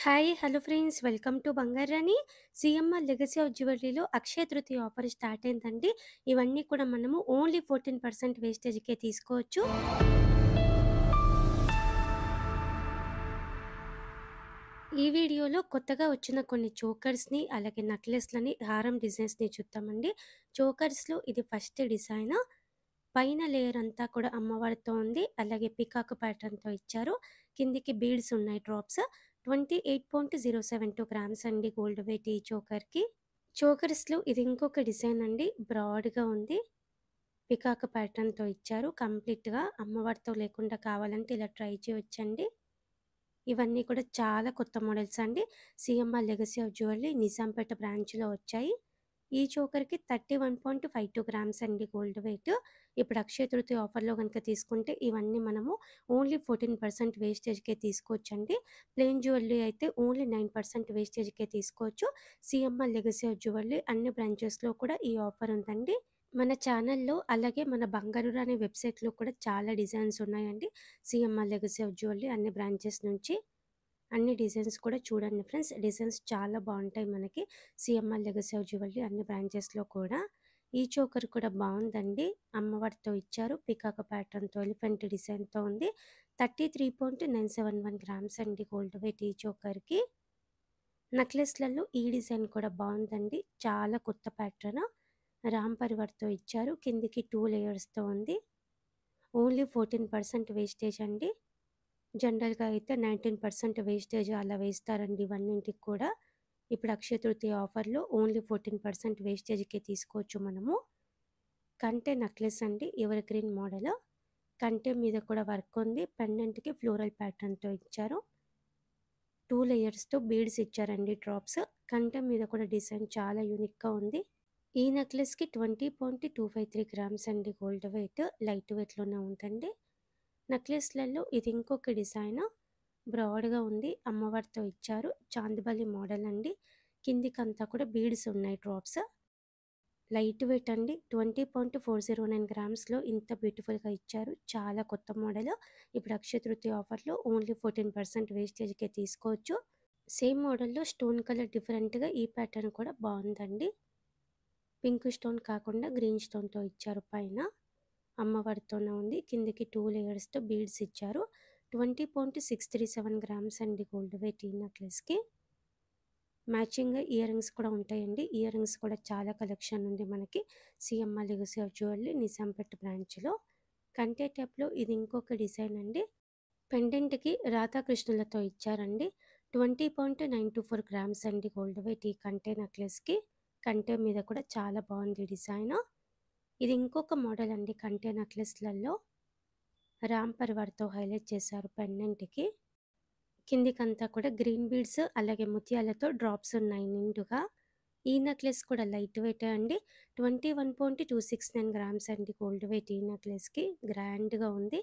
Hi! Hello friends. Welcome to Bangarani. CMR legacy of జ్యువెల్లరీలో Akshaya Tritiya offer start అయిందండి. ఇవన్నీ కూడా మనము ఓన్లీ 14% వేస్టేజ్‌కే తీసుకోవచ్చు. ఈ వీడియోలో కొత్తగా వచ్చిన కొన్ని చోకర్స్‌ని, అలాగే నెక్లెస్‌లని, హారం డిజైన్స్‌ని చూద్దామండి. చోకర్స్‌లో ఇది ఫస్ట్ డిజైన్. పైన లేయర్ అంతా కూడా అమ్మవారితో ఉంది. అలాగే పికాక్ ప్యాటర్న్‌తో ఇచ్చారు. కిందికి బీడ్స్ ఉన్నాయి డ్రాప్స్. 28.072 గ్రామ్స్ అండి గోల్డ్ వెయిట్ ఈ చోకర్‌కి. చోకర్స్‌లో ఇది ఇంకొక డిజైన్ అండి. బ్రాడ్‌గా ఉంది. పికాక్ ప్యాటర్న్‌తో ఇచ్చారు. కంప్లీట్‌గా అమ్మవారితో లేకుండా కావాలంటే ఇలా ట్రై చేయొచ్చండి. ఇవన్నీ కూడా చాలా కొత్త మోడల్స్ అండి. CMR legacy of jewellery Nizampet బ్రాంచ్‌లో వచ్చాయి. ఈ చోకర్‌కి 31.52 గ్రామ్స్ అండి గోల్డ్ వెయిట్. ఇప్పుడు అక్షయ తృతీయ ఆఫర్‌లో గనుక తీసుకుంటే ఇవన్నీ మనము ఓన్లీ 14% వేస్టేజ్‌కే తీసుకోవచ్చండి. ప్లెయిన్ జ్యువెల్లరీ అయితే ఓన్లీ 9% వేస్టేజ్‌కే తీసుకోవచ్చు. సీఎంఆర్ లెగసీ ఆఫ్ జ్యువెల్లరీ అన్ని బ్రాంచెస్‌లో కూడా ఈ ఆఫర్ ఉందండి. మన ఛానల్‌లో అలాగే మన బంగారు రాణి వెబ్‌సైట్‌లో కూడా చాలా డిజైన్స్ ఉన్నాయండి. సీఎంఆర్ లెగసీ ఆఫ్ జ్యువెల్లరీ అన్ని బ్రాంచెస్ నుంచి. అన్ని డిజైన్స్ కూడా చూడండి ఫ్రెండ్స్. డిజైన్స్ చాలా బావుంటాయి మనకి. సీఎంఆర్ లెగసీ ఆఫ్ జ్యువెల్లరీ అన్ని బ్రాంచెస్‌లో కూడా. ఈ చోకర్ కూడా బావుందండి. అమ్మవారితో ఇచ్చారు. పికాక్ ప్యాటర్న్‌తో ఎలిఫెంట్ డిజైన్‌తో ఉంది. 33.971 గ్రామ్స్ అండి గోల్డ్ వెయిట్ ఈ చోకర్‌కి. నెక్లెస్‌లలో ఈ డిజైన్ కూడా బావుందండి. చాలా కొత్త ప్యాటర్న్. రామ్ పరివార్‌తో ఇచ్చారు. కిందికి 2 లేయర్స్‌తో ఉంది. ఓన్లీ 14% వేస్టేజ్ అండి. జనరల్‌గా అయితే 19% వేస్టేజ్ అలా వేస్తారండి ఇవన్నింటికి కూడా. ఇప్పుడు అక్షయ తృతీయ ఆఫర్‌లో ఓన్లీ 14% వేస్టేజ్‌కే తీసుకోవచ్చు మనము. కంటె నెక్లెస్ అండి. Ever green model. కంటె మీద కూడా వర్క్ ఉంది. పెండెంట్‌కి ఫ్లోరల్ ప్యాటర్న్‌తో ఇచ్చారు. 2 లేయర్స్‌తో బీడ్స్ ఇచ్చారండి డ్రాప్స్. కంటె మీద కూడా డిజైన్ చాలా యూనిక్‌గా ఉంది. ఈ నెక్లెస్‌కి 20.253 గ్రామ్స్ అండి గోల్డ్ వెయిట్. లైట్ వెయిట్‌లోనే ఉందండి. నెక్లెస్‌లలో ఇది ఇంకొక డిజైన్. బ్రాడ్‌గా ఉంది. అమ్మవారితో ఇచ్చారు. చాందిబలి మోడల్ అండి. కిందికంతా కూడా బీడ్స్ ఉన్నాయి డ్రాప్స్. లైట్ వెయిట్ అండి. 20.409 గ్రామ్స్‌లో ఇంత బ్యూటిఫుల్‌గా ఇచ్చారు. చాలా కొత్త మోడల్. ఇప్పుడు అక్షయ తృతీయ ఆఫర్‌లో ఓన్లీ 14% వేస్టేజ్‌కే తీసుకోవచ్చు. సేమ్ మోడల్‌లో స్టోన్ కలర్ డిఫరెంట్‌గా ఈ ప్యాటర్న్ కూడా బావుందండి. పింక్ స్టోన్ కాకుండా గ్రీన్ స్టోన్‌తో ఇచ్చారు పైన. అమ్మవారితోనే ఉంది. కిందకి 2 లేయర్స్‌తో బీడ్స్ ఇచ్చారు. 20.637 గ్రామ్స్ అండి గోల్డ్ వెయిట్ ఈ నెక్లెస్‌కి. మ్యాచింగ్‌గా ఇయర్ రింగ్స్ కూడా ఉంటాయండి. ఇయర్ రింగ్స్ కూడా చాలా కలెక్షన్ ఉంది మనకి. CMR legacy of jewellery Nizampet బ్రాంచ్‌లో. కంటే టైప్‌లో ఇది ఇంకొక డిజైన్ అండి. పెండెంట్‌కి రాధాకృష్ణులతో ఇచ్చారండి. 20.924 గ్రామ్స్ అండి గోల్డ్ వెయిట్ ఈ కంటే నెక్లెస్‌కి. కంటే మీద కూడా చాలా బావుంది డిజైన్. ఇది ఇంకొక మోడల్ అండి కంటే నెక్లెస్‌లలో. రామ్ పరివార్‌తో హైలైట్ చేశారు పెండెంట్‌కి. కిందికంతా కూడా గ్రీన్ బీడ్స్ అలాగే ముత్యాలతో డ్రాప్స్ ఉన్నాయి నిండుగా. ఈ నెక్లెస్ కూడా లైట్ వెయిటే అండి. 21.269 గ్రామ్స్ అండి గోల్డ్ వెయిట్ ఈ నెక్లెస్‌కి. గ్రాండ్‌గా ఉంది.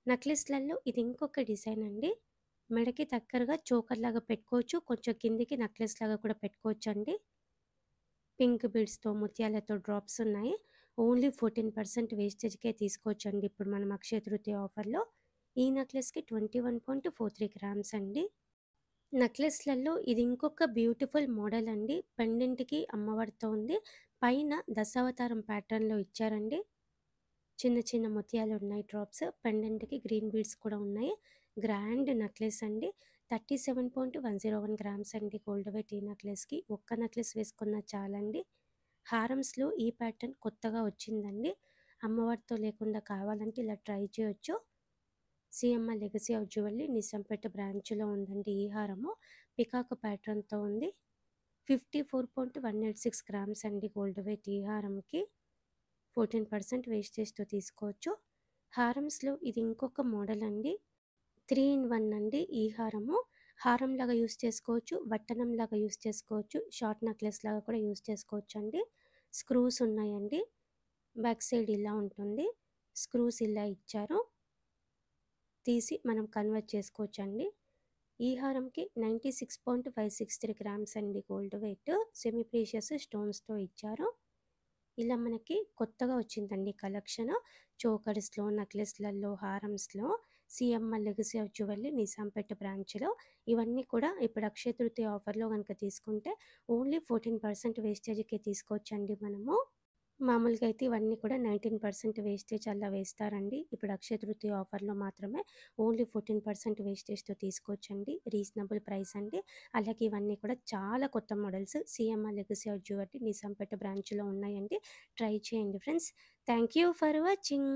నెక్లెస్‌లలో ఇది ఇంకొక డిజైన్ అండి. మెడకి దగ్గరగా చోకర్ లాగా పెట్టుకోవచ్చు. కొంచెం కిందికి నెక్లెస్ లాగా కూడా పెట్టుకోవచ్చండి. పింక్ బీడ్స్‌తో ముత్యాలతో డ్రాప్స్ ఉన్నాయి. ఓన్లీ 14% వేస్టేజ్‌కే తీసుకోవచ్చండి ఇప్పుడు మనం అక్షయ తృతీయ ఆఫర్‌లో. ఈ నెక్లెస్‌కి 21.43 గ్రామ్స్ అండి. నెక్లెస్‌లలో ఇది ఇంకొక బ్యూటిఫుల్ మోడల్ అండి. పెండెంట్‌కి అమ్మవారితో ఉంది. పైన దశావతారం ప్యాటర్న్‌లో ఇచ్చారండి. చిన్న చిన్న ముత్యాలు ఉన్నాయి డ్రాప్స్. పెండెంట్‌కి గ్రీన్ బీడ్స్ కూడా ఉన్నాయి. గ్రాండ్ నెక్లెస్ అండి. 37.101 గ్రామ్స్ అండి గోల్డ్ వెయిట్ ఈ నెక్లెస్‌కి. ఒక్క నెక్లెస్ వేసుకున్నా చాలండి. హారమ్స్‌లో ఈ ప్యాటర్న్ కొత్తగా వచ్చిందండి. అమ్మవారితో లేకుండా కావాలంటే ఇలా ట్రై చేయొచ్చు. CMR legacy of jewellery Nizampet బ్రాంచ్‌లో ఉందండి ఈ హారము. పికాక్ ప్యాటర్న్‌తో ఉంది. 54.186 గ్రామ్స్ అండి గోల్డ్ వెయిట్ ఈ హారంకి. 14% వేస్టేజ్‌తో తీసుకోవచ్చు. హారమ్స్‌లో ఇది ఇంకొక మోడల్ అండి. 3 ఇన్ 1 అండి ఈ హారము. హారంలాగా యూజ్ చేసుకోవచ్చు. వట్టనంలాగా యూజ్ చేసుకోవచ్చు. షార్ట్ నెక్లెస్ లాగా కూడా యూజ్ చేసుకోవచ్చండి. స్క్రూస్ ఉన్నాయండి. బ్యాక్ సైడ్ ఇలా ఉంటుంది. స్క్రూస్ ఇలా ఇచ్చారు. తీసి మనం కన్వర్ట్ చేసుకోవచ్చండి. ఈ హారంకి 96.563 గ్రామ్స్ అండి గోల్డ్ వెయిట్. సెమీ ప్రీషియస్ స్టోన్స్‌తో ఇచ్చారు. ఇలా మనకి కొత్తగా వచ్చిందండి కలెక్షన్. చోకర్స్‌లో, నెక్లెస్‌లలో, హారమ్స్‌లో CMR legacy of jewellery Nizampet బ్రాంచ్‌లో. ఇవన్నీ కూడా ఇప్పుడు అక్షయ తృతీయ ఆఫర్‌లో గనుక తీసుకుంటే ఓన్లీ 14% వేస్టేజ్‌కే తీసుకోవచ్చండి మనము. మామూలుగా అయితే ఇవన్నీ కూడా 19% వేస్టేజ్ అలా వేస్తారండి. ఇప్పుడు అక్షయ తృతీయ ఆఫర్‌లో మాత్రమే ఓన్లీ 14% వేస్టేజ్‌తో తీసుకోవచ్చండి. రీజనబుల్ ప్రైస్ అండి. అలాగే ఇవన్నీ కూడా చాలా కొత్త models CMR legacy of jewellery Nizampet బ్రాంచ్‌లో ఉన్నాయండి. ట్రై చేయండి friends. Thank you for watching.